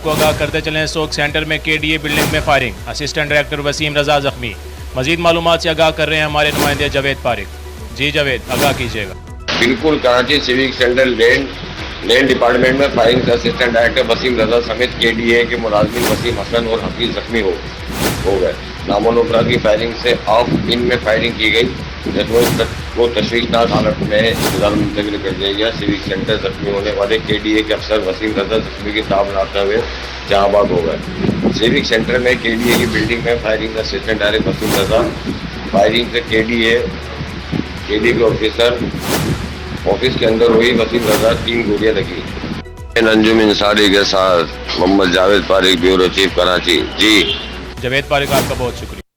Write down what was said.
आपको आगाह करते चलें, सोक सेंटर में केडीए बिल्डिंग में फायरिंग, असिस्टेंट डायरेक्टर वसीम रजा जख्मी। मजीद मालूमात से आगाह कर रहे हैं हमारे नुमाइंदे जावेद पारिक। जी जावेद, आगाह कीजिएगा। बिल्कुल Karachi civic centre land department में फायरिंग से असिस्टेंट डायरेक्टर वसीम रजा समेत केडीए के मुलाजिम वसीम हसन और हफीज जख्मी हो गए। नामोनुफरा की फायरिंग से ऑफ इन में फायरिंग की गई। जख्मियों को तशवीशनाक हालत में अस्पताल मुंतकिल कर दिया गया। सिविक सेंटर जख्मी होने वाले केडीए के अफसर वसीम रजा जख्मी की ताब लाते हुए जहांबाद हो गए। सिविक सेंटर में केडीए की बिल्डिंग में फायरिंग से असिस्टेंट डायरेक्टर वसीम रजा, फायरिंग से केडीए के ऑफिस के अंदर हुई। वसीम रजा 3 गोलियां लगी। अंजुम इंसारी के साथ मोहम्मद जावेद पारिक, ब्यूरो चीफ, कराची। जी जावेद पारिक, आपका बहुत शुक्रिया।